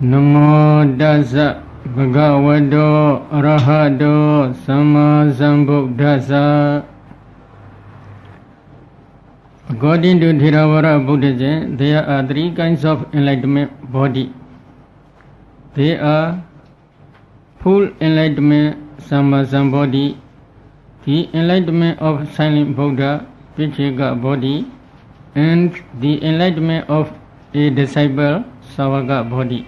Namo Tassa Bhagavato Arahato Sammasambuddhassa. According to Theravada Buddhism, there are three kinds of enlightenment body. They are full enlightenment Sammasambodhi, the enlightenment of silent Buddha Vicheka body, and the enlightenment of a disciple Savaka body.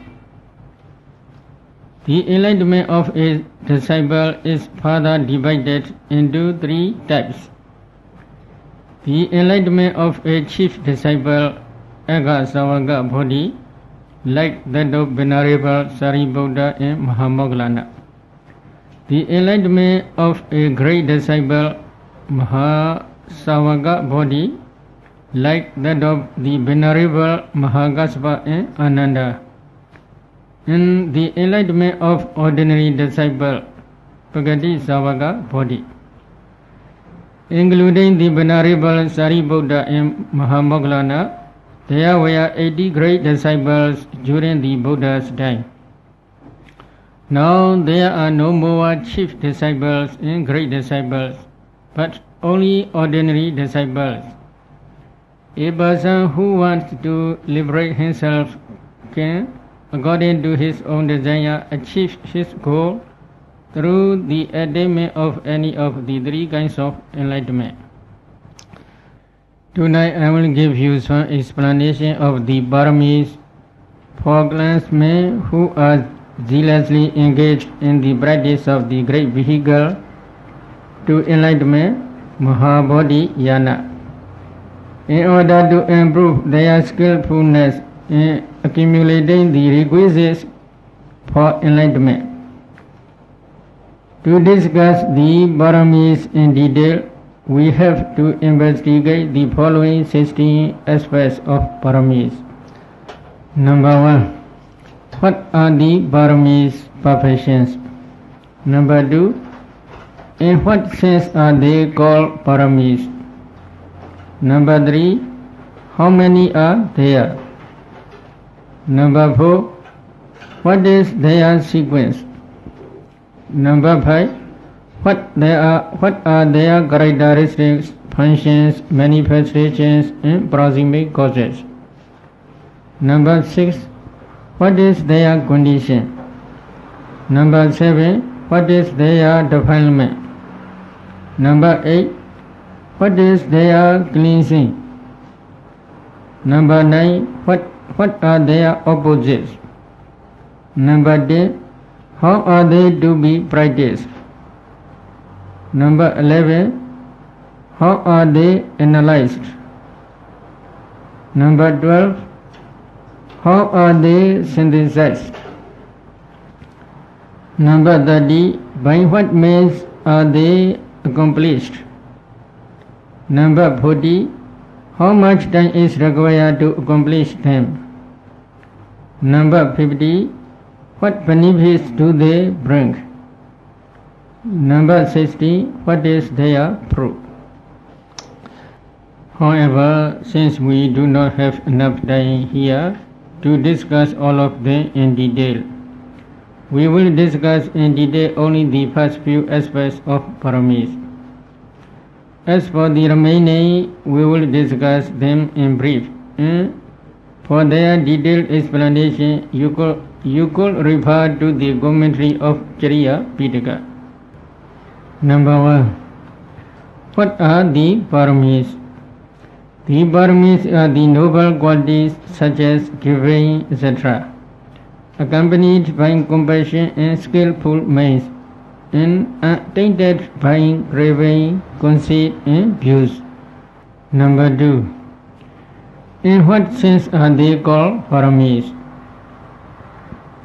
The enlightenment of a disciple is further divided into three types. The enlightenment of a chief disciple, Eka Savaka body, like that of Venerable Sariputta and Mahamoggallana. The enlightenment of a great disciple, Mahasavaka body, like that of the Venerable Mahakassapa and Ananda. And the enlightenment of ordinary disciple, Pagati Savaka body, including the Venerable Sariputta and Mahamoggallana. There were 80 great disciples during the Buddha's time. Now there are no more chief disciples and great disciples, but only ordinary disciples. A person who wants to liberate himself can, according to his own desire, achieve his goal through the attainment of any of the three kinds of enlightenment. Tonight I will give you some explanation of the paramis for clansmen who are zealously engaged in the practice of the great vehicle to enlightenment, Mahabodhi Yana. In order to improve their skillfulness in accumulating the requisites for enlightenment. To discuss the paramis in detail, we have to investigate the following 16 aspects of paramis. Number 1. What are the paramis perfections? Number 2. In what sense are they called paramis? Number 3. How many are there? Number 4. What is their sequence? Number 5. What are their characteristics, functions, manifestations, and proximate causes? Number 6. What is their condition? Number 7. What is their defilement? Number 8. What is their cleansing? Number 9. What are their opposites? Number 10. How are they to be practiced? Number 11. How are they analyzed? Number 12. How are they synthesized? Number 30. By what means are they accomplished? Number 40. How much time is required to accomplish them? Number 50. What benefits do they bring? Number 60. What is their fruit? However, since we do not have enough time here to discuss all of them in detail, we will discuss in detail only the first few aspects of paramis. As for the remaining, we will discuss them in brief, and for their detailed explanation, you could refer to the commentary of Chariya Pitaka. Number 1. What are the paramis? The paramis are the noble qualities such as giving, etc., accompanied by compassion and skillful means, and attainted by craving, conceit, and views. Number 2. In what sense are they called paramis?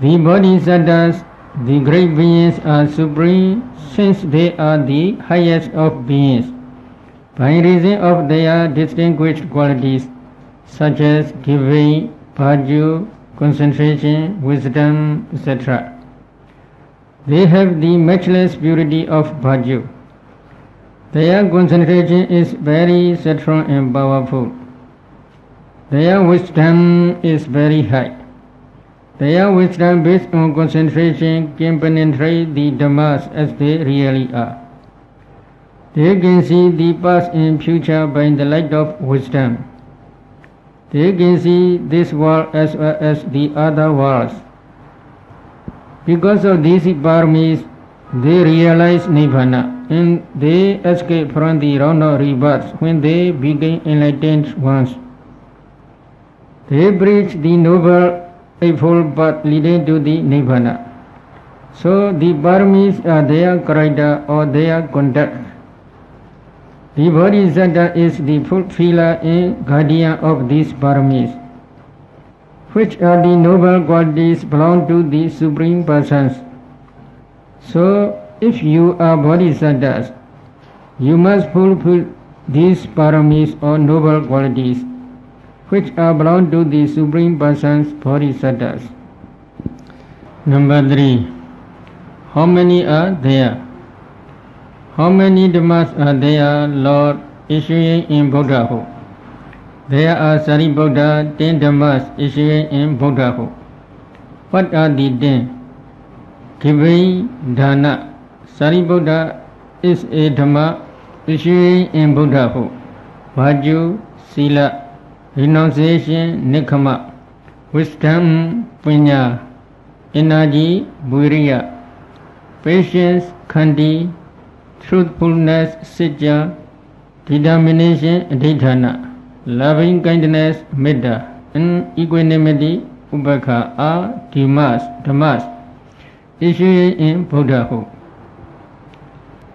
The bodhisattvas, the great beings, are supreme since they are the highest of beings, by reason of their distinguished qualities such as giving, virtue, concentration, wisdom, etc. They have the matchless purity of virtue. Their concentration is very strong and powerful. Their wisdom is very high. Their wisdom based on concentration can penetrate the Dhammas as they really are. They can see the past and future by the light of wisdom. They can see this world as well as the other worlds. Because of these paramis, they realize Nibbana and they escape from the round of rebirths when they become enlightened ones. They preach the noble eightfold path leading to the Nibbana. So the paramis are their character or their conduct. The Bodhisattva is the fulfiller and guardian of these paramis, which are the noble qualities belong to the Supreme Persons. So, if you are Bodhisattvas, you must fulfill these paramis or noble qualities, which are belong to the Supreme Persons Bodhisattvas. Number 3. How many are there? How many Dhammas are there, Lord, issuing in Buddhahood? There are Sariputta 10 Dhammas issuing in Buddhahood. What are the 10? Giving Dana. Sariputta is a Dhamma issuing in Buddhahood. Vajju, Sila, renunciation, Nikkama, wisdom, Punya, energy, Viriya, patience, Khandi, truthfulness, Sitya, determination, Adhitthana, loving kindness, Metta, and equanimity, Ubekha, are Dhammas issuing in Buddhahood.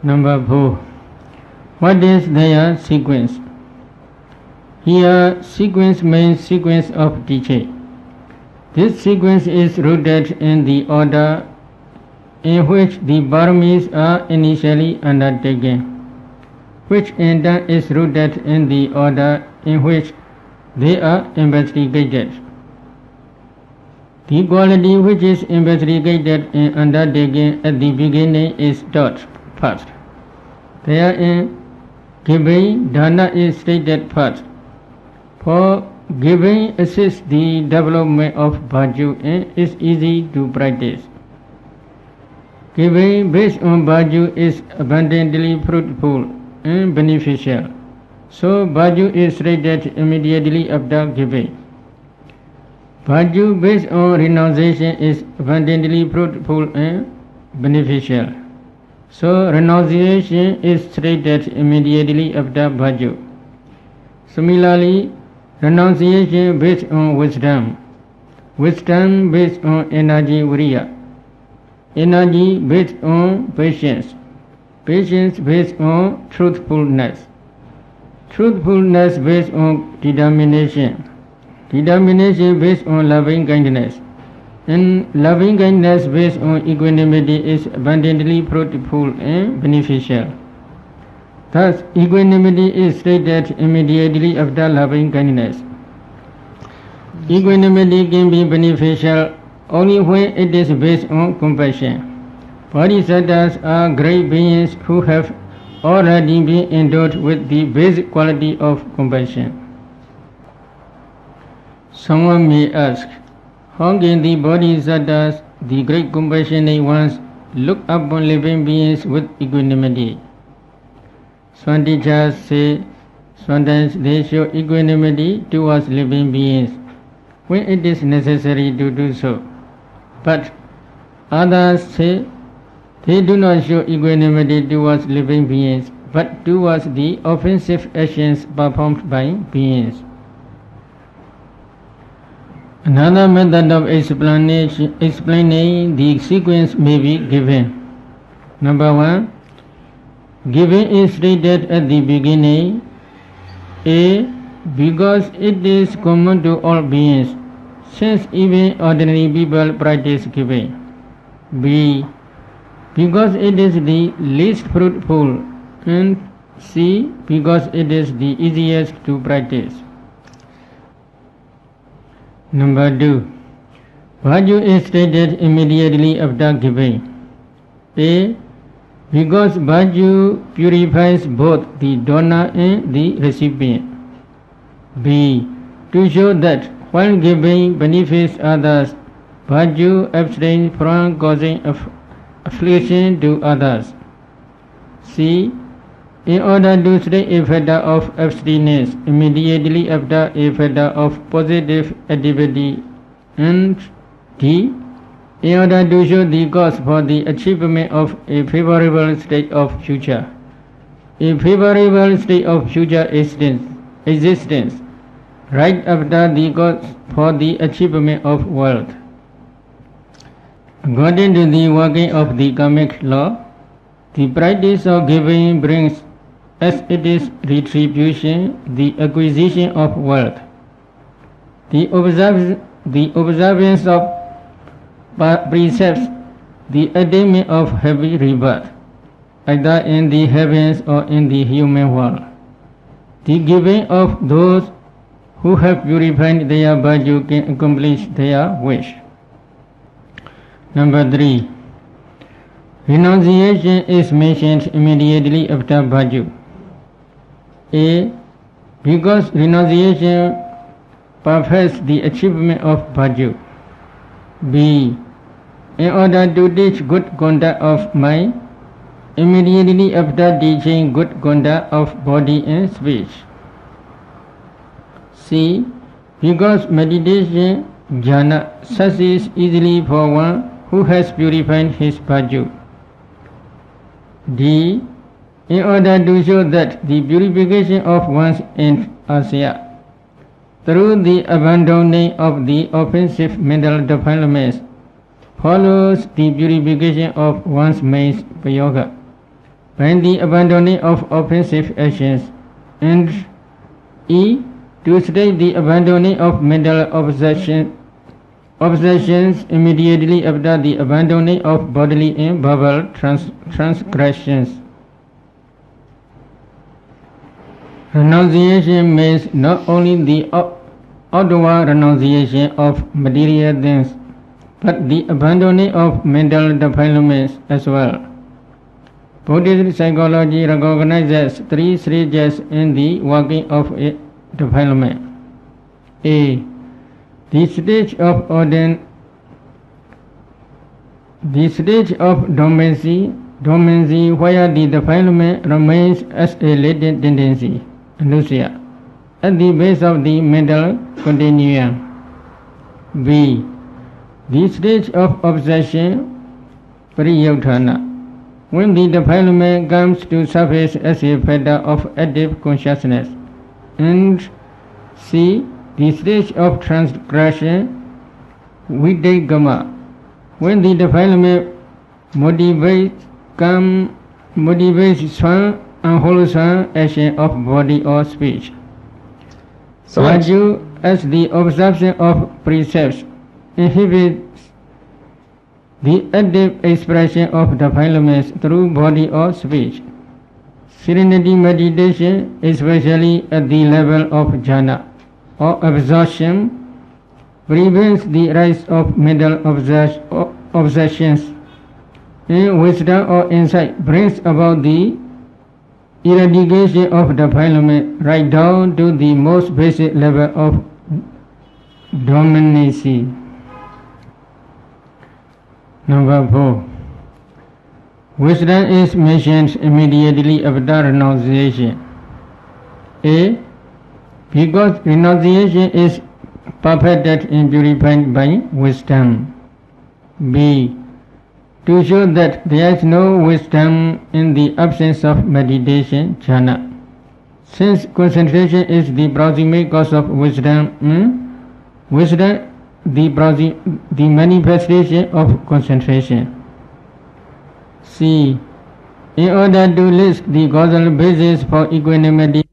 Number 4. What is their sequence? Here, sequence means sequence of teaching. This sequence is rooted in the order in which the paramis are initially undertaken, which in turn is rooted in the order in which they are investigated. The quality which is investigated and undertaken at the beginning is taught first. Therein, giving Dana is stated first. For giving assists the development of virtue and is easy to practice. Giving based on virtue is abundantly fruitful and beneficial. So virtue is stated immediately after giving. Virtue based on renunciation is abundantly fruitful and beneficial. So renunciation is stated immediately after virtue. Similarly, renunciation based on wisdom, wisdom based on energy, Viriya, energy based on patience, patience based on truthfulness, truthfulness based on determination, determination based on loving kindness, and loving kindness based on equanimity is abundantly fruitful and beneficial. Thus, equanimity is stated immediately after loving kindness. Equanimity can be beneficial only when it is based on compassion. Bodhisattvas are great beings who have already been endowed with the basic quality of compassion. Someone may ask, how can the Bodhisattvas, the great compassionate ones, look upon living beings with equanimity? Some teachers say sometimes they show equanimity towards living beings when it is necessary to do so. But others say they do not show equanimity towards living beings, but towards the offensive actions performed by beings. Another method of explaining the sequence may be given. Number 1. Giving is stated at the beginning, A. Because it is common to all beings, since even ordinary people practice giving. B. Because it is the least fruitful, and C. Because it is the easiest to practice. Number 2. Virtue is stated immediately after giving. A. Because virtue purifies both the donor and the recipient. B. To show that while giving benefits others, Bhaju abstains from causing affliction to others. C. In order to stay a feather of abstinence immediately after a feather of positive activity. And D. In order to show the cause for the achievement of a favorable state of future. A favorable state of future existence right after the cause for the achievement of wealth. According to the working of the karmic law, the practice of giving brings as its retribution the acquisition of wealth. The observance of precepts, the attainment of happy rebirth, either in the heavens or in the human world. The giving of those who have purified their virtue can accomplish their wish. Number 3. Renunciation is mentioned immediately after virtue. A. Because renunciation perfects the achievement of virtue. B. In order to teach good conduct of mind, immediately after teaching good conduct of body and speech. C. Because meditation jhana succeeds easily for one who has purified his virtue. D. In order to show that the purification of one's asya through the abandoning of the offensive mental defilements follows the purification of one's main yoga by the abandoning of offensive actions. And E. To state the abandoning of mental obsessions immediately after the abandoning of bodily and verbal transgressions. Renunciation means not only the outward renunciation of material things, but the abandoning of mental defilements as well. Buddhist psychology recognizes 3 stages in the working of a defilement. A. The stage of dormancy where the defilement remains as a latent tendency, anusia, at the base of the mental continuum. B. The stage of obsession, pariyutthana, when the defilement comes to surface as a feather of active consciousness. And C. The stage of transgression, vidaggama, when the defilement motivates some unwholesome action of body or speech. Virtue, as the observation of precepts, inhibits the active expression of defilements through body or speech. Serenity meditation, especially at the level of jhana or absorption, prevents the rise of mental obsessions. And wisdom or insight brings about the eradication of defilement right down to the most basic level of dominancy. Number 4. Wisdom is mentioned immediately after renunciation. A. Because renunciation is perfected and purified by wisdom. B. To show that there is no wisdom in the absence of meditation jhana. Since concentration is the proximate cause of wisdom, the manifestation of concentration. C. In order to list the causal basis for equanimity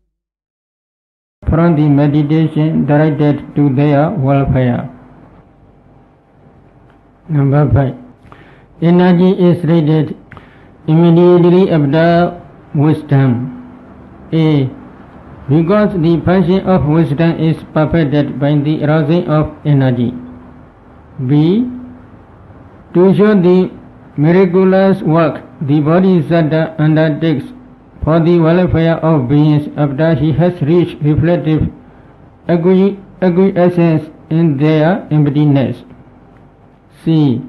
from the meditation directed to their welfare. Number 5. Energy is rated immediately after wisdom. A. Because the function of wisdom is perfected by the arousing of energy. B. To show the miraculous work the Bodhisattva undertakes for the welfare of beings after he has reached reflective acquiescence in their emptiness. C.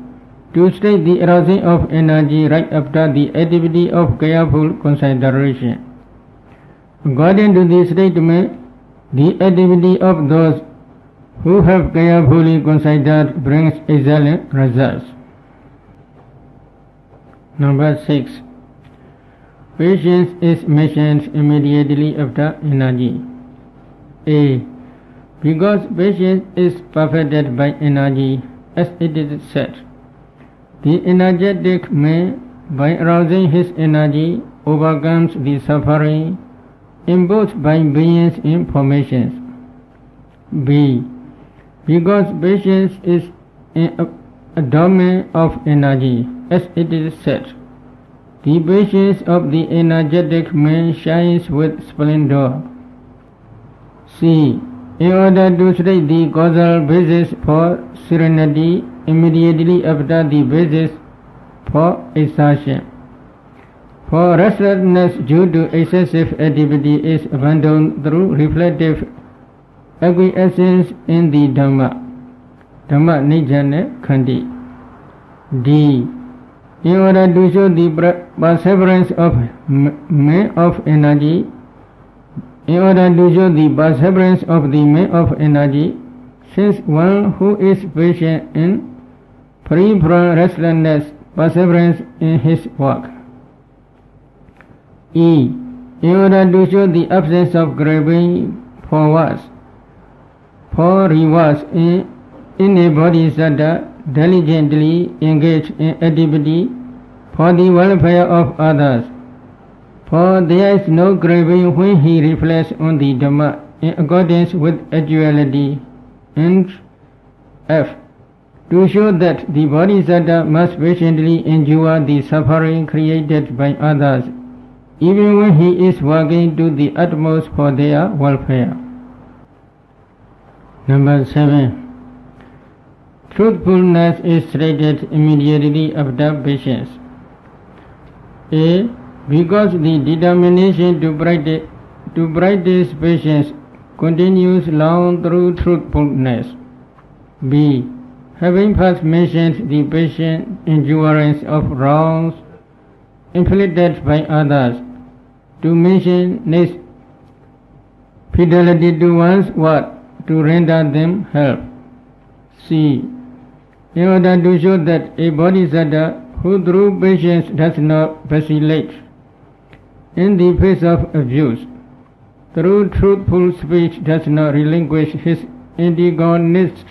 To state the arousing of energy right after the activity of careful consideration. According to this statement, the activity of those who have carefully considered brings excellent results. Number 6. Patience is mentioned immediately after energy. A. Because patience is perfected by energy, as it is said. The energetic man, by arousing his energy, overcomes the suffering imposed by beings in formations. B. Because patience is a domain of energy, as it is said. The patience of the energetic man shines with splendor. C. In order to state the causal basis for serenity immediately after the basis for exertion. For restlessness due to excessive activity is abandoned through reflective acquiescence in the Dhamma Nijjana Khandi. D. In order to show the perseverance of man of energy, since one who is patient and free from restlessness perseverance in his work. E. In order to show the absence of craving for rewards in a bodhisattva diligently engaged in activity for the welfare of others. For there is no craving when he reflects on the Dhamma in accordance with actuality. And F. To show that the bodhisattva must patiently endure the suffering created by others, even when he is working to the utmost for their welfare. Number 7. Truthfulness is stated immediately after patience. A. Because the determination to practice patience continues long through truthfulness. B. Having first mentioned the patient endurance of wrongs inflicted by others, to mention next fidelity to one's word to render them help. C. In order to show that a bodhisattva who through patience does not vacillate in the face of abuse, through truthful speech does not relinquish his antagonist,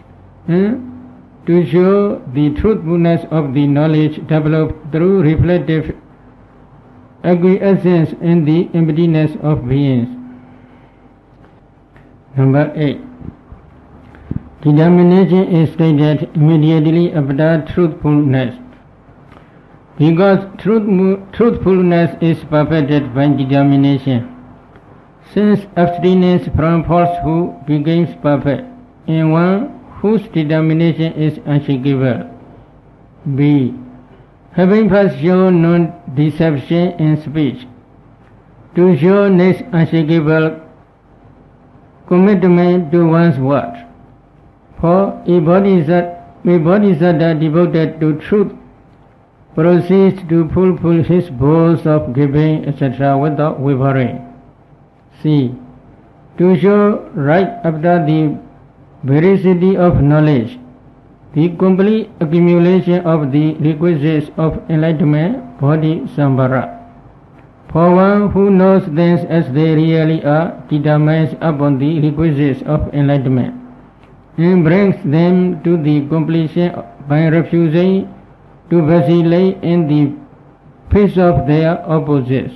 to show the truthfulness of the knowledge developed through reflective acquiescence in the emptiness of beings. Number 8. Determination is stated immediately after truthfulness. Because truthfulness is perfected by determination, since abstinence from falsehood becomes perfect in one whose determination is unshakable. B. Having first shown non-deception in speech, to show next unshakable commitment to one's word. For a bodhisattva devoted to truth proceeds to fulfill his vows of giving, etc. without wavering. C. To show right after the veracity of knowledge, the complete accumulation of the requisites of enlightenment, bodhisambhara. For one who knows things as they really are, determines upon the requisites of enlightenment, and brings them to the completion by refusing to vacillate in the face of their opposites.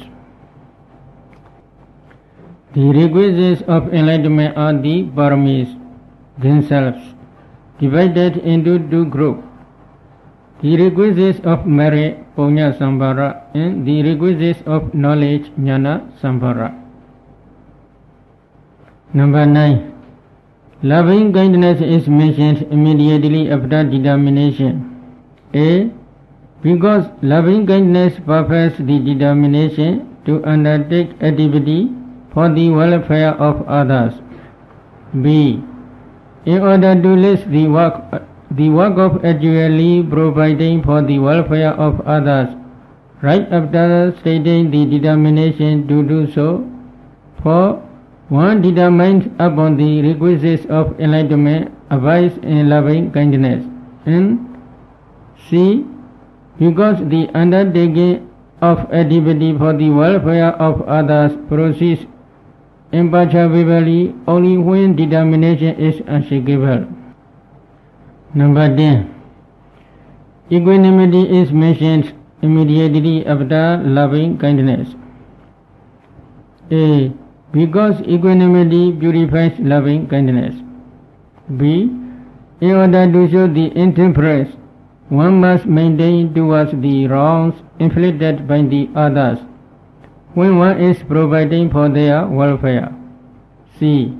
The requisites of enlightenment are the paramis themselves, divided into two groups: the requisites of merit, punya sambhara, and the requisites of knowledge, jnana sambhara. Number 9. Loving kindness is mentioned immediately after determination. A. Because loving kindness perfects the determination to undertake activity for the welfare of others. B. In order to list the work the work of actually providing for the welfare of others, right after stating the determination to do so, for one determined upon the requisites of enlightenment, abides in loving kindness. And C. Because the undertaking of activity for the welfare of others proceeds imperturbably only when determination is unshakable. Number 10. Equanimity is mentioned immediately after loving kindness. A. Because equanimity purifies loving kindness. B. In order to show the intemperance one must maintain towards the wrongs inflicted by the others when one is providing for their welfare. C.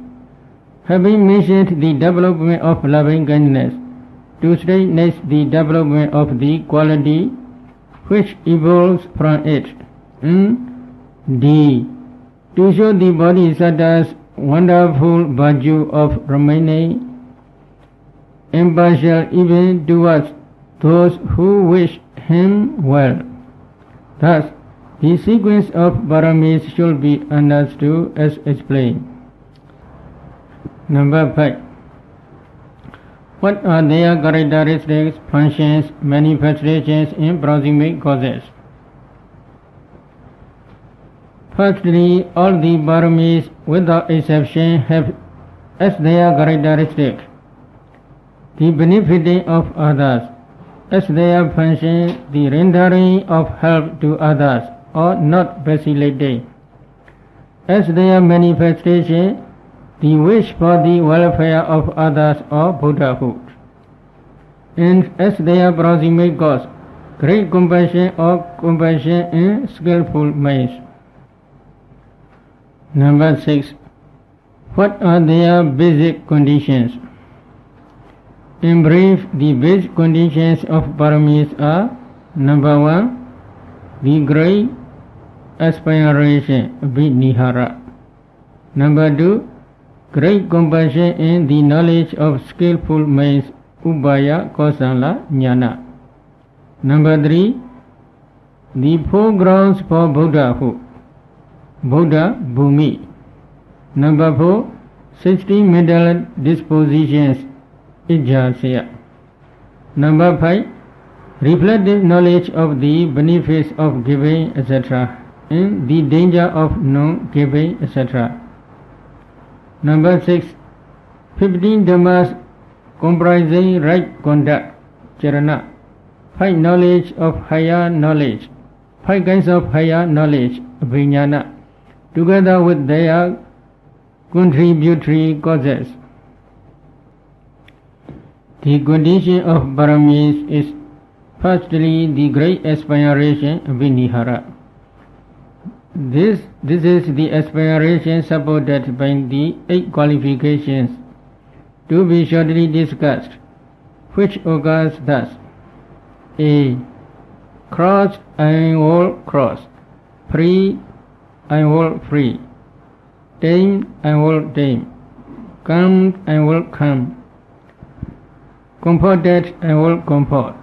Having mentioned the development of loving kindness, to state next the development of the quality which evolves from it. D. To show the Bodhisattva's wonderful virtue of remaining impartial even towards those who wish him well. Thus, the sequence of paramis should be understood as explained. Number 5. What are their characteristics, functions, manifestations in proximate causes? Firstly, all the paramis without exception have as their characteristic the benefiting of others, as their function the rendering of help to others or not vacillating, as their manifestation the wish for the welfare of others or Buddhahood, and as their proximate cause great compassion or compassion in skillful minds. Number 6. What are their basic conditions? In brief, the basic conditions of paramis are: number 1, the great aspiration, vinihara; number 2, great compassion in the knowledge of skillful minds, ubaya kosala jnana; number 3, the 4 grounds for Buddhahood, Buddha bhumi; number 4, 60 mental dispositions, ijjhasya; number 5, reflective knowledge of the benefits of giving, etc., and the danger of non-giving, etc. Number 6, 15 dhammas comprising right conduct, charana; 5 knowledge of higher knowledge, 5 kinds of higher knowledge, vijnana, together with their contributory causes. The condition of paramis is firstly the great aspiration, vinihara. This is the aspiration supported by the 8 qualifications to be shortly discussed, which occurs thus: A. Crossed, I will cross; free, I will free; tame, I will tame; calmed, I will calm; comforted, I will comfort;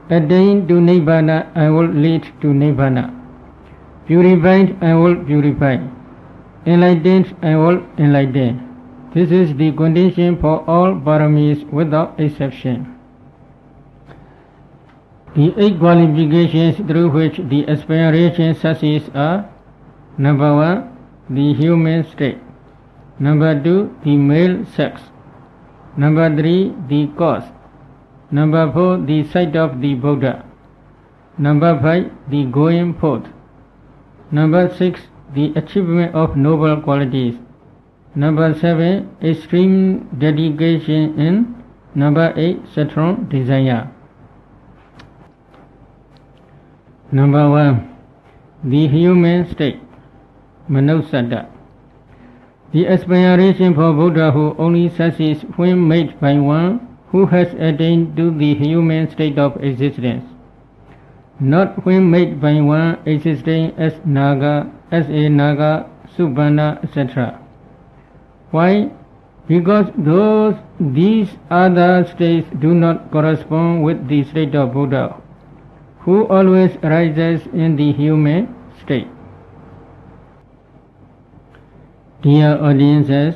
attained to Nibbana, I will lead to Nibbana; purified, I will purify; enlightened, I will enlighten. This is the condition for all paramis without exception. The 8 qualifications through which the aspiration succeeds are: number 1, the human state; number 2, the male sex; number 3, the cause; number 4, the sight of the Buddha; number 5, the going forth; number 6, the achievement of noble qualities; number 7, extreme dedication; and number 8, strong desire. Number 1, the human state, manussata. The aspiration for Buddhahood only succeeds when made by one who has attained to the human state of existence, not when made by one existing as a Naga, Subhana, etc. Why? because these other states do not correspond with the state of Buddha, who always arises in the human state. Dear audiences,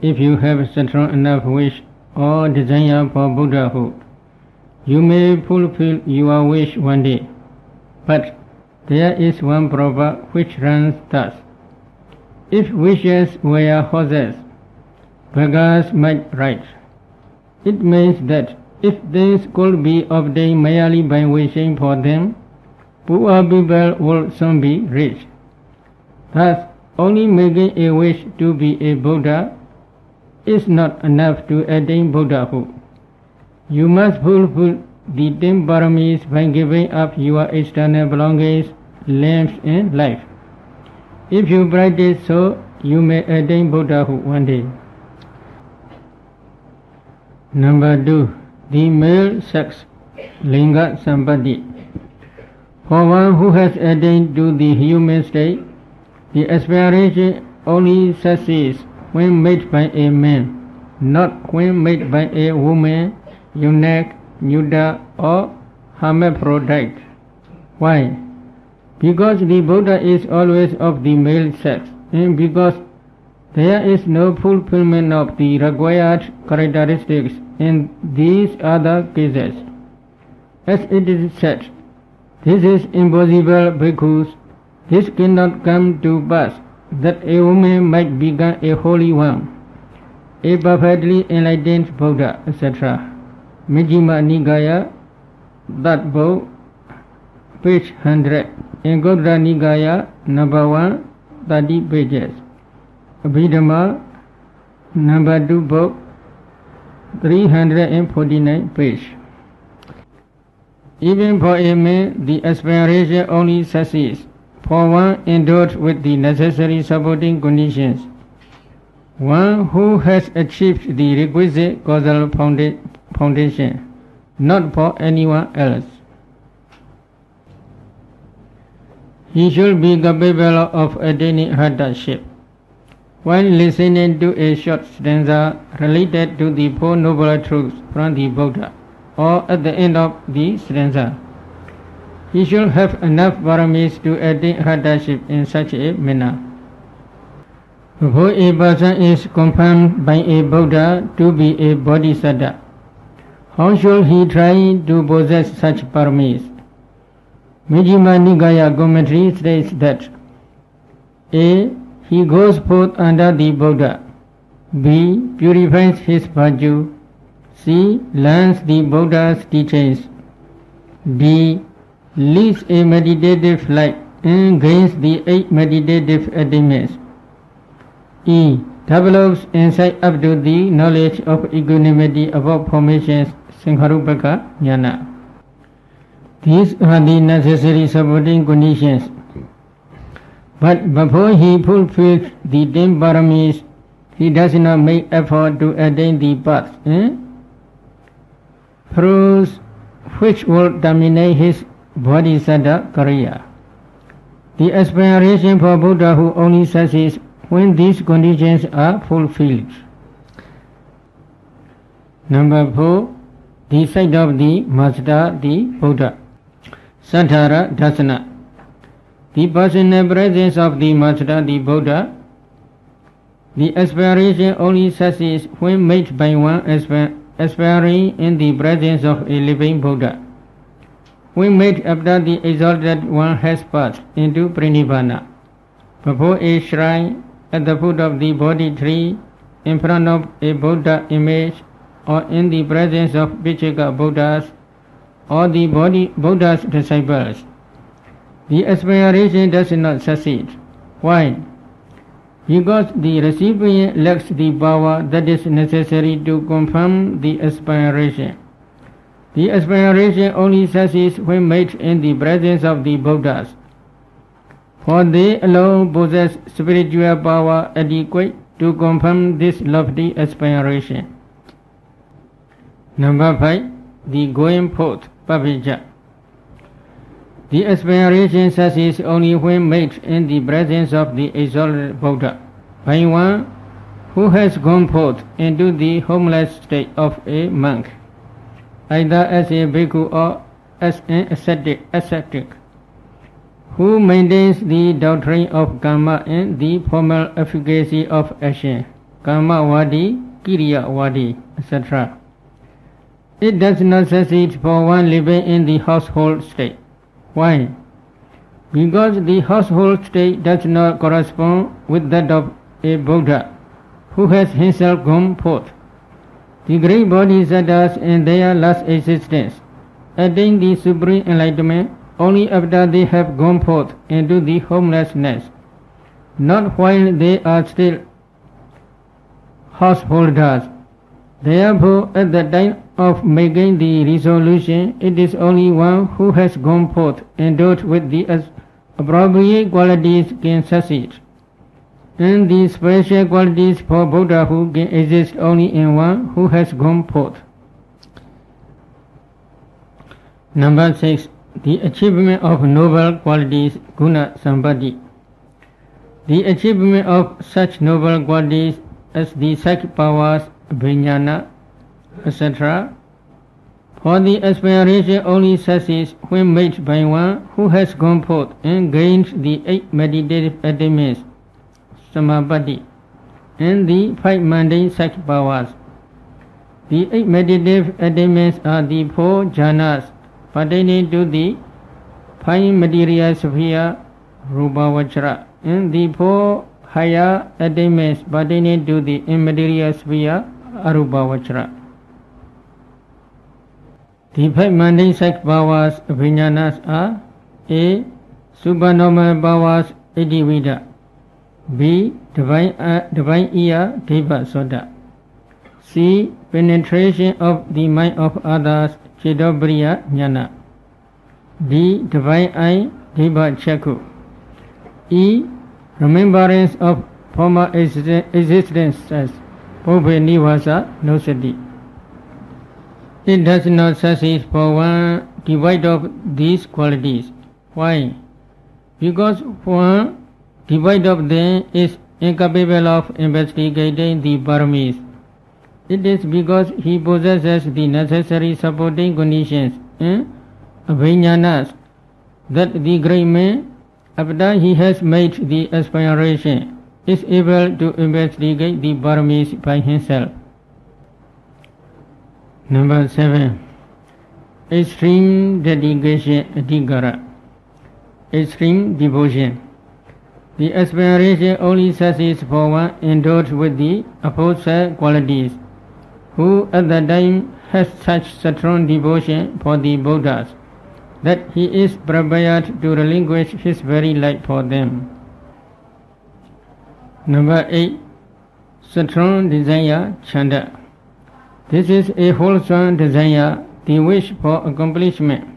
if you have strong enough wish or desire for Buddhahood, you may fulfill your wish one day. But there is one proverb which runs thus: if wishes were horses, beggars might ride. It means that if things could be obtained merely by wishing for them, poor people will soon be rich. Thus, only making a wish to be a Buddha is not enough to attain Buddhahood. You must fulfill the 10 paramis by giving up your external belongings, lamps and life. If you practice so, you may attain Buddhahood one day. Number 2. The male sex, Linga Sampati. For one who has attained to the human state, the aspiration only succeeds when made by a man, not when made by a woman, eunuch, neuter or hermaphrodite. Why? Because the Buddha is always of the male sex, and because there is no fulfillment of the required characteristics in these other cases. As it is said, this is impossible because this cannot come to pass, that a woman might become a holy one, a perfectly enlightened Buddha, etc. Majjhima Nikaya, that book, page 100. Anguttara Nikaya, number 1, 30 pages. Abhidhamma, number 2 book, 349 page. Even for a man, the aspiration only succeeds for one endowed with the necessary supporting conditions, one who has achieved the requisite causal foundation, not for anyone else. He should be capable of attaining hardship. While listening to a short stanza related to the Four Noble Truths from the Buddha, or at the end of the stanza, he should have enough paramis to attain hardship in such a manner. Before a person is confirmed by a Buddha to be a Bodhisattva, how should he try to possess such paramis? Majjhima Nikaya commentary states that A. He goes forth under the Buddha. B. Purifies his virtue. C. Learns the Buddha's teachings. D. Leads a meditative life and gains the 8 meditative attainments. E. Develops insight up to the knowledge of equanimity above formations, Sankharupaka Jnana. These are the necessary supporting conditions. But before he fulfills the 10 paramis, he does not make effort to attain the path, through which will terminate his Bodhisattva career. The aspiration for Buddhahood only succeeds when these conditions are fulfilled. Number 4. The sight of the Master, the Buddha. Saddhara Dasana. The personal presence of the Master, the Buddha. The aspiration only succeeds when made by one aspiring in the presence of a living Buddha. When made after the exalted one has passed into Pranirvana, before a shrine, at the foot of the Bodhi tree, in front of a Buddha image, or in the presence of Vichaka Buddhas, or the Buddha's disciples. The aspiration does not succeed. Why? Because the recipient lacks the power that is necessary to confirm the aspiration. The aspiration only succeeds when made in the presence of the Buddhas, for they alone possess spiritual power adequate to confirm this lofty aspiration. Number 5. The going forth, Pavijja. The aspiration succeeds only when made in the presence of the exalted Buddha, by one who has gone forth into the homeless state of a monk, either as a bhikkhu or as an ascetic, who maintains the doctrine of karma and the formal efficacy of action, karma vadi, kiriya vadi, etc. It does not succeed for one living in the household state. Why? Because the household state does not correspond with that of a Buddha, who has himself gone forth. The great bodhisattvas in their last existence attain the supreme enlightenment only after they have gone forth into the homelessness, not while they are still householders. Therefore, at the time of making the resolution, it is only one who has gone forth endowed with the appropriate qualities can succeed. And the special qualities for Buddhahood can exist only in one who has gone forth. Number 6. The achievement of noble qualities, guna sampatti. The achievement of such noble qualities as the psychic powers, vijnana, etc. For the aspiration only succeeds when made by one who has gone forth and gained the 8 meditative attainments, samapatti, and the 5 mundane psychic powers. The 8 meditative attainments are the 4 jhanas pertaining to the 5 material sphere, rupavachara, and the 4 higher attainments pertaining to the immaterial sphere, arupavachara. The 5 mundane psychic powers, vijnanas, are A. Supernormal powers, Iddhivida. B. Divine ear, Deva Soda. C. Penetration of the mind of others, Chetobriya Jnana. D. Divine eye, Deva Chakku. E. Remembrance of former existences, Bhove Nivasa Nosati. It does not succeed for one devoid of these qualities. Why? Because one devoid of them is incapable of investigating the paramis. It is because he possesses the necessary supporting conditions and vijnanas that the great man, after he has made the aspiration, is able to investigate the paramis by himself. Number 7. Extreme dedication, adhikara. Extreme devotion. The aspiration only succeeds for one endowed with the aforesaid qualities, who at the time has such strong devotion for the Buddhas that he is prepared to relinquish his very life for them. Number 8. Strong desire, chanda. This is a wholesome desire, the wish for accomplishment.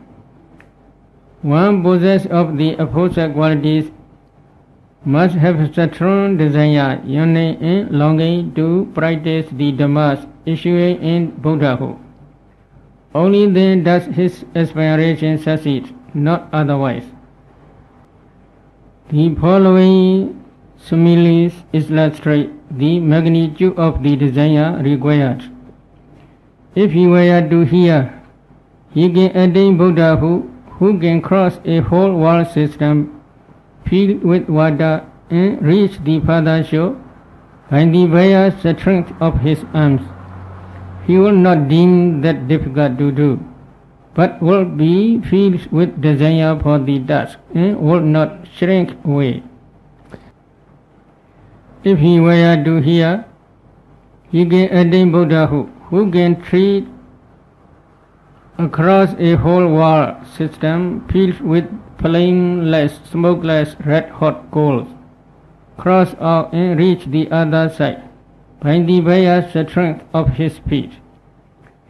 One possessed of the aforesaid qualities must have strong desire, yearning and longing to practice the Dhammas issuing in Buddhahood. Only then does his aspiration succeed, not otherwise. The following similes illustrate the magnitude of the desire required. If he were to hear, he can attain Buddhahood, who can cross a whole world system filled with water and reach the farther shore by the bare strength of his arms. He will not deem that difficult to do, but will be filled with desire for the task and will not shrink away. If he were to hear, he can attain Buddhahood, who can tread across a whole world system filled with flameless, smokeless, red-hot coals, cross out and reach the other side by the bare strength of his feet.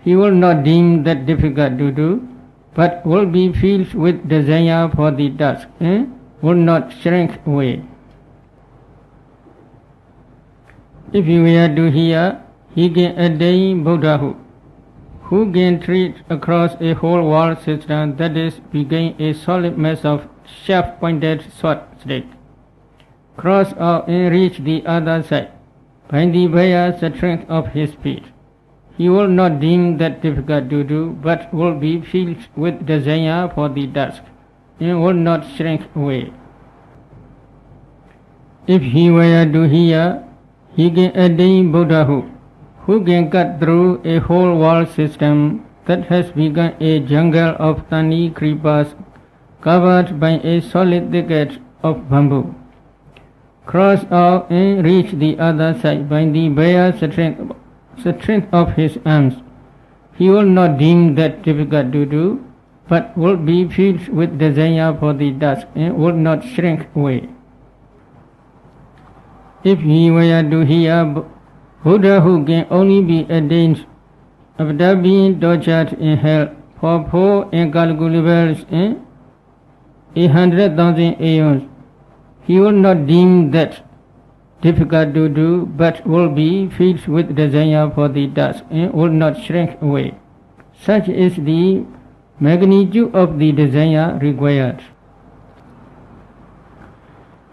He will not deem that difficult to do, but will be filled with desire for the task and will not shrink away. If he were to hear, he can attain Buddhahood, who can tread across a whole world system, that is, begin a solid mass of sharp-pointed sword stick, cross out and reach the other side by the bare strength of his speed. He will not deem that difficult to do, but will be filled with desire for the task, and will not shrink away. If he were to hear, he can attain Buddhahood, who can cut through a whole world system that has become a jungle of thorny creepers covered by a solid thicket of bamboo. Cross out and reach the other side by the bare strength of his arms. He will not deem that difficult to do, but will be filled with desire for the task and will not shrink away. If he were to hear, Buddha who can only be attained after being tortured in hell for 4 incalculable and 100,000 aeons, he will not deem that difficult to do, but will be filled with desire for the task and will not shrink away. Such is the magnitude of the desire required.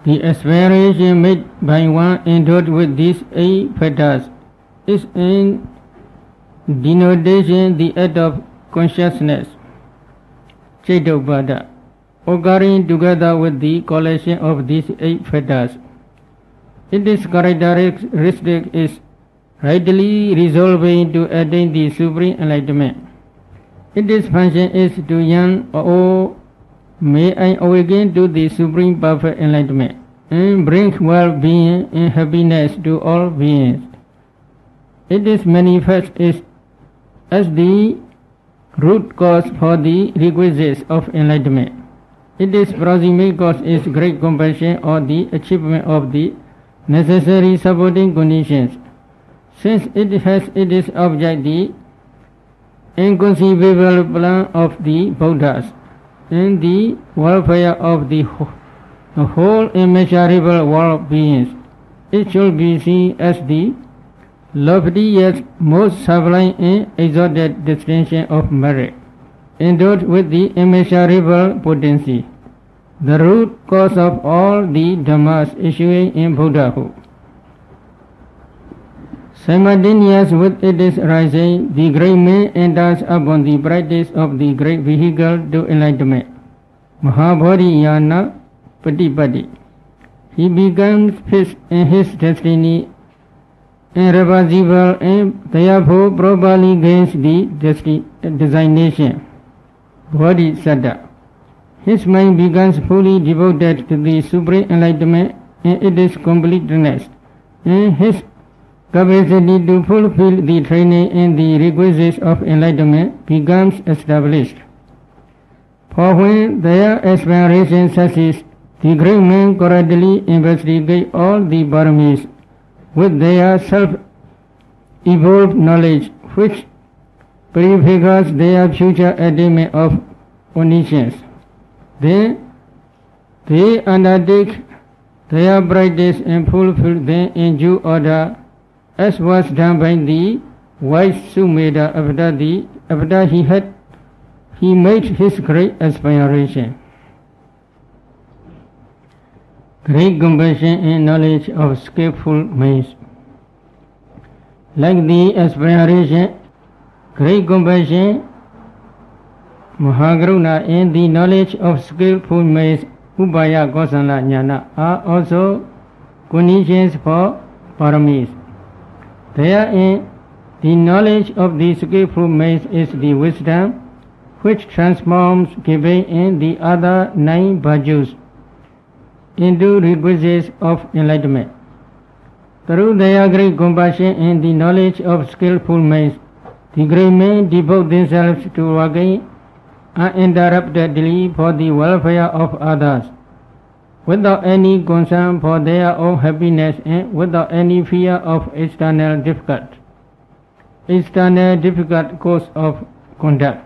The aspiration made by one endowed with these 8 fetters is in denotation the act of consciousness, Cetopada, occurring together with the collection of these 8 fetters. Its characteristic is rightly resolving to attain the supreme enlightenment. Its function is to yearn, oh, may I awaken to the supreme perfect enlightenment and bring well-being and happiness to all beings. It is manifest as the root cause for the requisites of enlightenment. Its proximate cause is great compassion or the achievement of the necessary supporting conditions. Since it has its object the inconceivable plan of the Buddhas and the welfare of the whole immeasurable world beings, it should be seen as the lofty yet most sublime and exalted distinction of merit, endowed with the immeasurable potency, the root cause of all the Dhammas issuing in Buddhahood. Simultaneous with its rising, the great man enters upon the practice of the great vehicle to enlightenment, Mahabodhiyana Patipatti. He becomes fixed in his destiny irreversible and therefore properly gains the designation, Bodhisattva. His mind becomes fully devoted to the supreme enlightenment and its completeness, and his capacity to fulfill the training and the requisites of enlightenment becomes established. For when their aspiration succeeds, the great men correctly investigate all the paramis with their self-evolved knowledge, which prefigures their future attainment of omniscience. Then they undertake their practice and fulfill them in due order, as was done by the wise Sumedha after he made his great aspiration. Great compassion and knowledge of skillful means. Like the aspiration, great compassion, Mahakaruna, and the knowledge of skillful means, Upaya Kosala Jnana, are also conditions for paramis. Therein, the knowledge of the skillful means is the wisdom which transforms giving in the other 9 virtues into requisites of enlightenment. Through their great compassion and the knowledge of skillful means, the great men devote themselves to working uninterruptedly for the welfare of others, without any concern for their own happiness and without any fear of external difficult course of conduct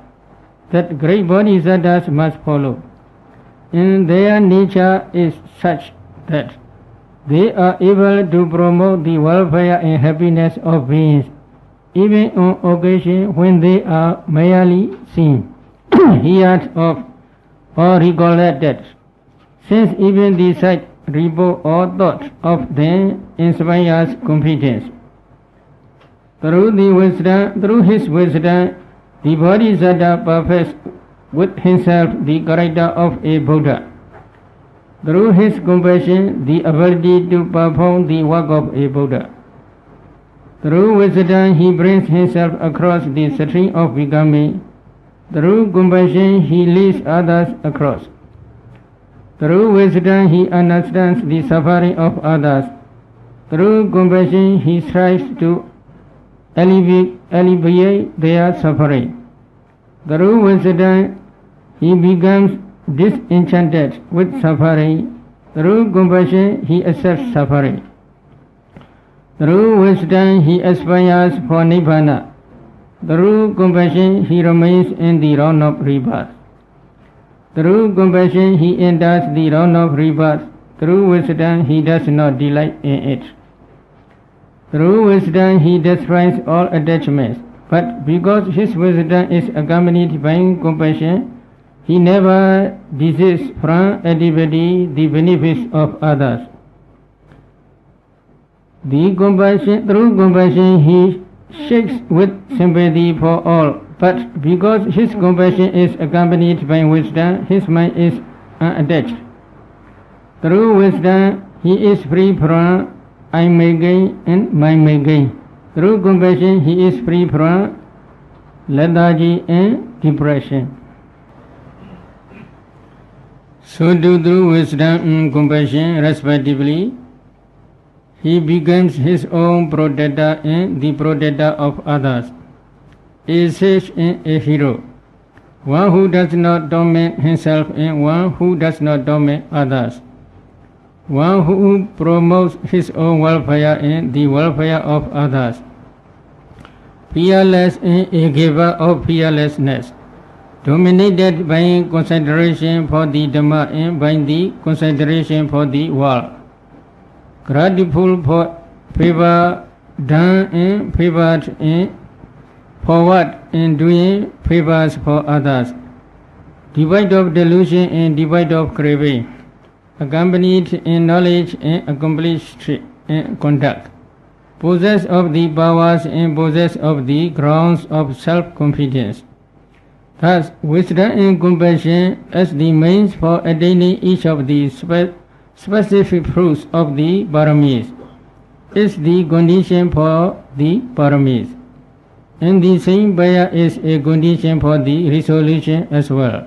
that great bodhisattvas must follow. And their nature is such that they are able to promote the welfare and happiness of beings, even on occasion when they are merely seen, heard of, or recollected, since even the sight report or thought of them inspires confidence. Through his wisdom, the Bodhisattva perfects with himself the character of a Buddha. Through his compassion, the ability to perform the work of a Buddha. Through wisdom, he brings himself across the stream of becoming. Through compassion, he leads others across. Through wisdom, he understands the suffering of others. Through compassion, he strives to alleviate their suffering. Through wisdom, he becomes disenchanted with suffering. Through compassion, he accepts suffering. Through wisdom, he aspires for Nibbana. Through compassion, he remains in the round of rebirth. Through compassion, he enters the round of rebirth. Through wisdom, he does not delight in it. Through wisdom, he destroys all attachments. But because his wisdom is accompanied by compassion, he never desists from activating the benefits of others. Through compassion, he shakes with sympathy for all. But because his compassion is accompanied by wisdom, his mind is unattached. Through wisdom, he is free from I may gain and mine may gain. Through compassion, he is free from lethargy and depression. So too, through wisdom and compassion, respectively, he becomes his own protector and the protector of others, a sage and a hero, one who does not torment himself and one who does not torment others, one who promotes his own welfare and the welfare of others, fearless and a giver of fearlessness, dominated by consideration for the Dhamma and by the consideration for the world, grateful for favor done and favored and forward in doing favors for others, devoid of delusion and devoid of craving, accompanied in knowledge and accomplished in conduct, possessed of the powers and possessed of the grounds of self-confidence. Thus, wisdom and compassion as the means for attaining each of the specific fruits of the paramis is the condition for the paramis, and the same baya is a condition for the resolution as well.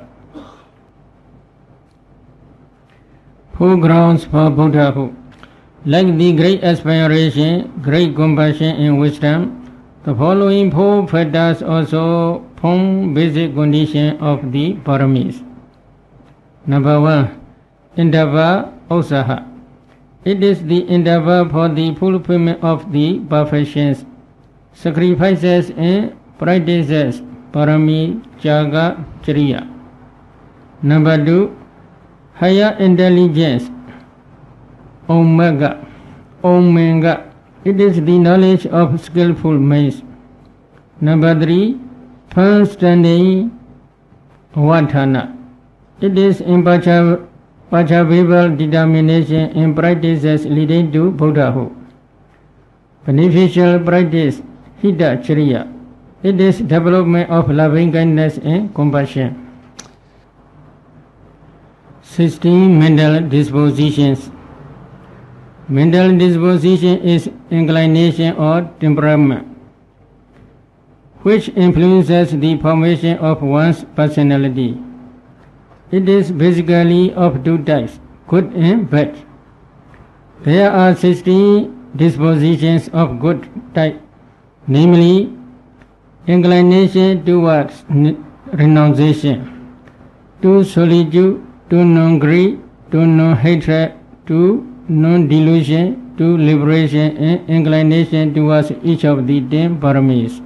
4 grounds for Buddhahood. Like the great aspiration, great compassion and wisdom, the following 4 factors also form basic condition of the paramis. Number 1. Endeavor Usaha. It is the endeavor for the fulfillment of the perfections, sacrifices and practices, parami, jaga, chariya. Number 2. Higher intelligence, omega. It is the knowledge of skillful means. Number 3. Firm standing, vatana. It is imperturbable determination in practices leading to Buddhahood. Beneficial practice, hita chariya. It is development of loving kindness and compassion. 16. Mental dispositions. Mental disposition is inclination or temperament, which influences the formation of one's personality. It is basically of 2 types, good and bad. There are 16 dispositions of good type, namely inclination towards renunciation, to solitude, to non-greed, to non-hatred, to non-delusion, to liberation, and inclination towards each of the 10 paramis.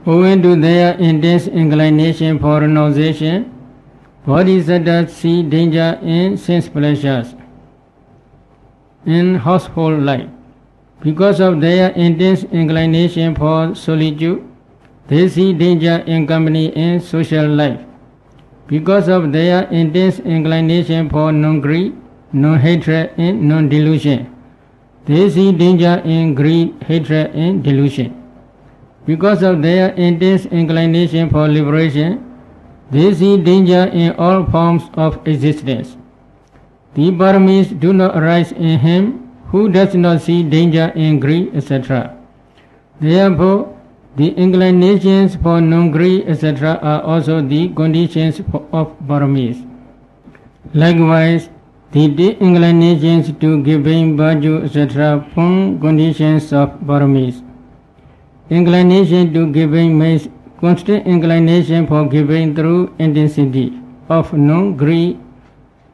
Owing to their intense inclination for renunciation, bodhisattvas see danger in sense pleasures in household life. Because of their intense inclination for solitude, they see danger in company and social life. because of their intense inclination for non-greed, non-hatred, and non-delusion. They see danger in greed, hatred, and delusion. Because of their intense inclination for liberation, they see danger in all forms of existence. The Paramis do not arise in him who does not see danger in greed, etc. Therefore, the inclinations for non-greed, etc. are also the conditions of Paramis. Likewise, the inclinations to giving virtue, etc. form conditions of Paramis. Inclination to giving means constant inclination for giving through intensity of non-greed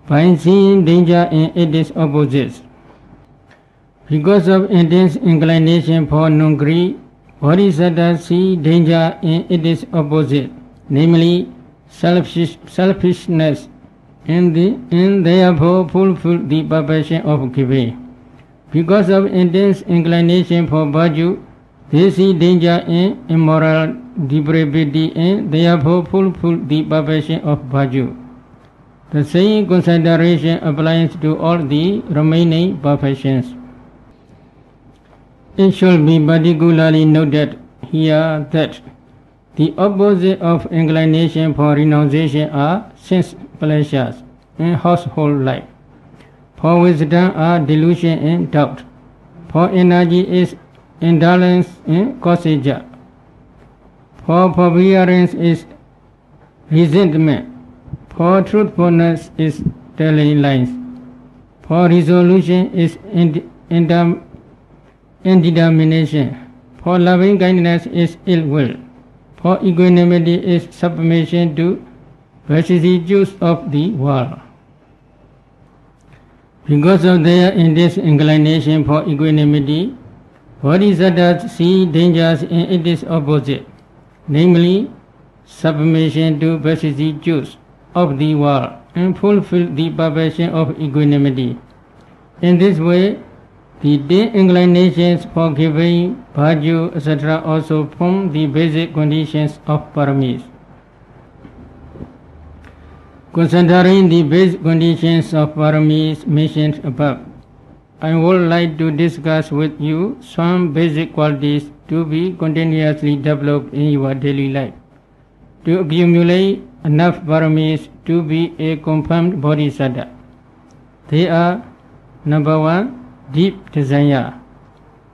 by seeing danger in its opposites. Because of intense inclination for non-greed, Bodhisattvas see danger in its opposite, namely selfishness, and therefore fulfill the perfection of giving. Because of intense inclination for virtue, they see danger in immoral depravity and therefore fulfill the perfection of virtue. The same consideration applies to all the remaining perfections. It should be particularly noted here that the opposite of inclination for renunciation are sense pleasures and household life. For wisdom are delusion and doubt. For energy is indolence and causaja. For forbearance is resentment. For truthfulness is telling lies. For resolution is indetermination. For loving kindness is ill will. For equanimity is submission to vicissitudes of the world. Because of their intense inclination for equanimity, Bodhisattvas see dangers in its opposite, namely submission to vicissitudes of the world, and fulfill the perfection of equanimity. In this way, the inclinations for giving, virtue, etc. also form the basic conditions of Paramis. Considering the basic conditions of Paramis mentioned above, I would like to discuss with you some basic qualities to be continuously developed in your daily life, to accumulate enough Paramis to be a confirmed Bodhisattva. They are: number 1, deep desire;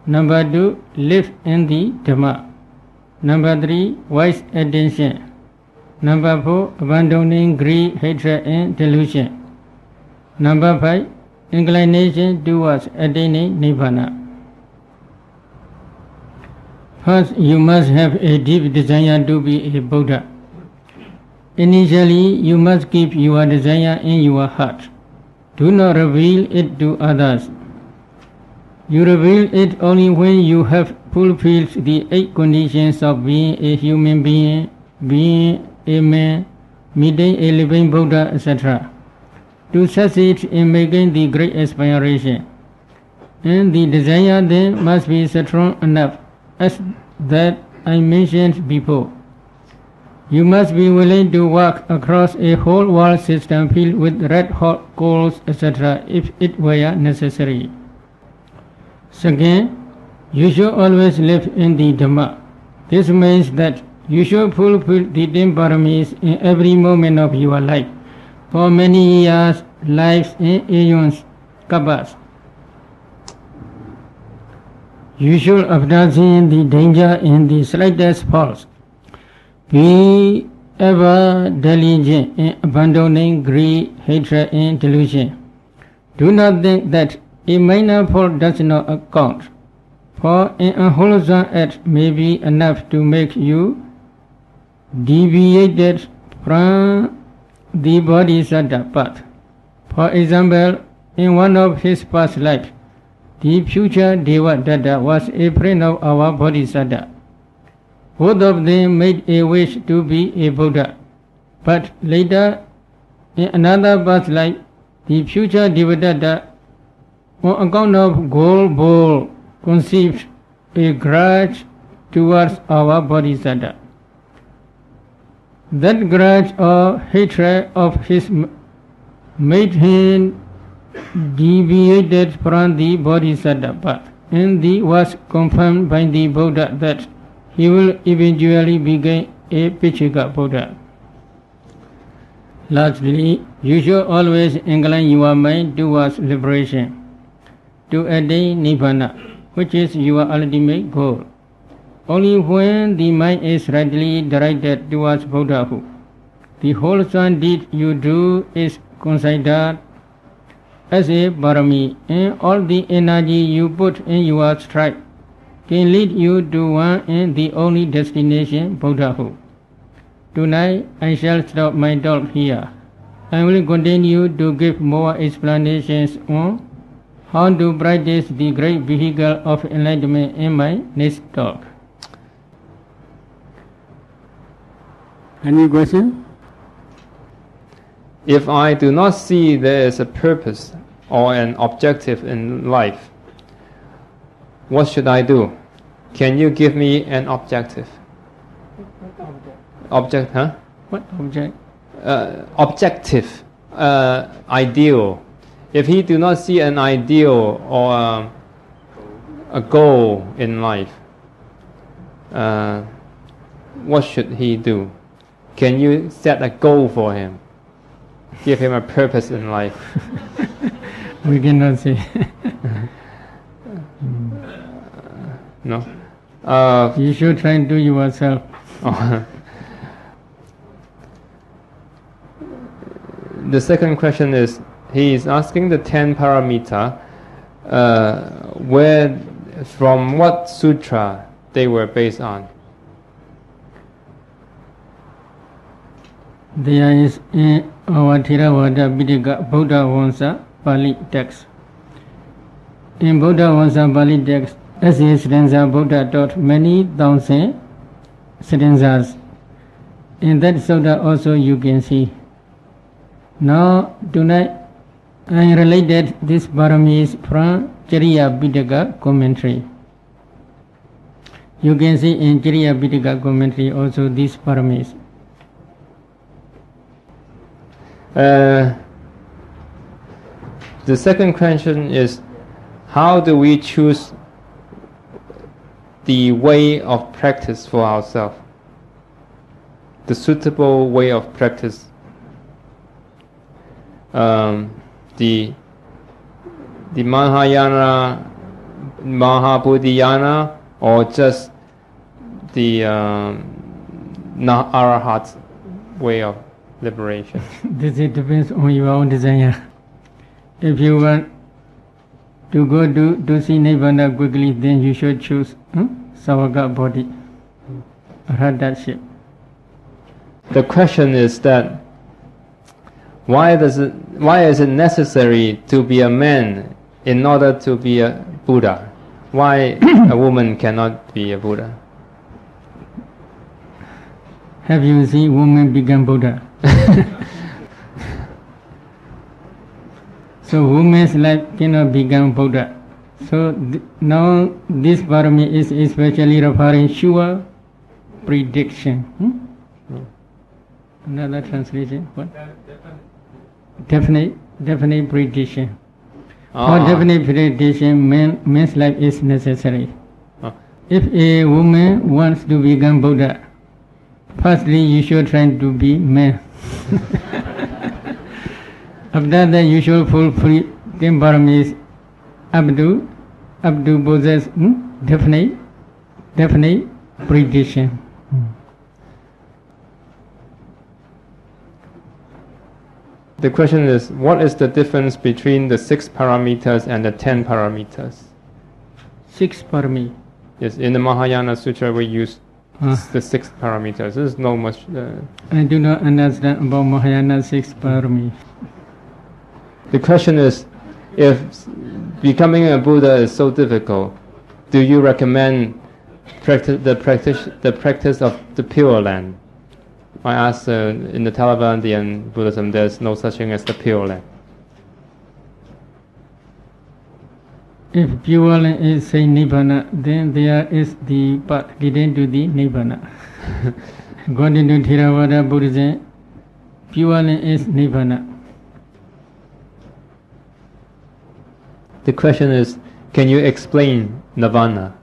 number 2, live in the Dhamma; number 3, wise attention; number 4, abandoning greed, hatred, and delusion; number 5, inclination towards attaining Nibbana. First, you must have a deep desire to be a Buddha. Initially, you must keep your desire in your heart. Do not reveal it to others. You reveal it only when you have fulfilled the 8 conditions of being a human being, being a man, meeting a living Buddha, etc. to succeed in making the great aspiration. And the desire then must be strong enough as that I mentioned before. You must be willing to walk across a whole world system filled with red-hot coals, etc. if it were necessary. Second, you should always live in the Dhamma. This means that you should fulfill the 10 Paramis in every moment of your life, for many years, lives, and aeons, kalpas. You should, after seeing the danger in the slightest faults, be ever diligent in abandoning greed, hatred, and delusion. Do not think that a minor fault does not account, for an unwholesome act may be enough to make you deviated from the Bodhisattva path. For example, in one of his past lives, the future Devadatta was a friend of our Bodhisattva. Both of them made a wish to be a Buddha, but later, in another past life, the future Devadatta, on account of gold bowl, conceived a grudge towards our Bodhisattva. That grudge or hatred of his made him deviated from the Bodhisattva path, and this was confirmed by the Buddha that he will eventually become a Pichika Buddha. Lastly, you should always incline your mind towards liberation, to attain Nibbana, which is your ultimate goal. Only when the mind is rightly directed towards Buddhahood, the wholesome deed you do is considered as a parami, and all the energy you put in your stride can lead you to one and the only destination, Buddhahood. Tonight I shall stop my talk here. I will continue to give more explanations on how to practice the great vehicle of enlightenment in my next talk. Any question? If I do not see there is a purpose or an objective in life, what should I do? Can you give me an objective? Object, huh? What object? Objective, ideal. If he do not see an ideal or a goal in life, what should he do? Can you set a goal for him? Give him a purpose in life. We cannot say. No? You should try and do yourself. The second question is, he is asking the 10 paramita, from what sutra they were based on. There is in our Theravada Pitaka Buddha Vansa Pali text. In Buddha Vansa Pali text, as a stanza, Buddha taught many thousand stanzas. In that sutta also you can see. Now tonight I related these paramis from Chariya Pitaka commentary. You can see in Chariya Pitaka commentary also these paramis. The second question is, how do we choose the way of practice for ourselves? The suitable way of practice. The Mahayana, Mahabodhiyana, or just the Arahat way of liberation. This depends on your own desire. If you want to go to see Nibbana quickly, then you should choose Savaka body, Arhataship. The question is that why is it necessary to be a man in order to be a Buddha? Why a woman cannot be a Buddha? Have you seen women become Buddha? So women's life cannot become Buddha. So now this parami is especially referring sure prediction. Another translation. What? Definite prediction. For definite prediction, man's life is necessary. If a woman wants to become Buddha, firstly you should try to be man. After that you should fulfill 10 paramis up to possess definite prediction. The question is, what is the difference between the 6 paramitas and the 10 paramitas? 6 parami. Yes, in the Mahayana Sutra we use the 6 paramitas. There's no much. I do not understand about Mahayana 6 parami. The question is, if becoming a Buddha is so difficult, do you recommend the practice of the Pure Land? I asked in the Theravada Buddhism, there's no such thing as the Pure Land. If Pure Land is say Nibbana, then there is the path leading to the Nibbana. According to Theravada Buddhism, pureness is Nibbana. The question is, can you explain Nirvana?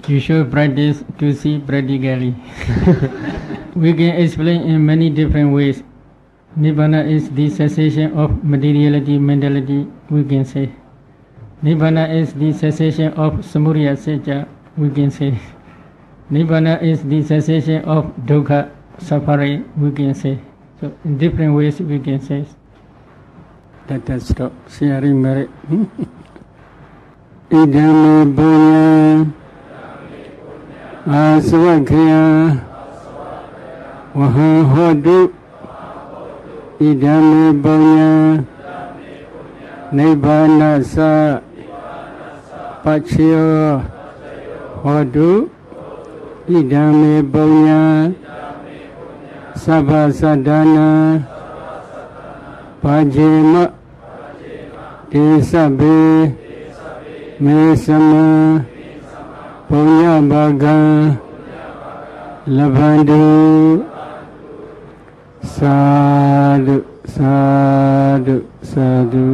You should practice to see practically. We can explain in many different ways. Nibbana is the cessation of materiality, mentality, we can say. Nibbana is the cessation of samudaya sajja, we can say. Nibbana is the cessation of dukkha, suffering, we can say. So in different ways we can say. That's stop. Sharing merit. Idame bunya aswakya waha hodu idame bunya nibbana sa pachyo hodu idame bunya sabha sadhana pajema desabe mesama punya baga labandu sadhu sadhu sadhu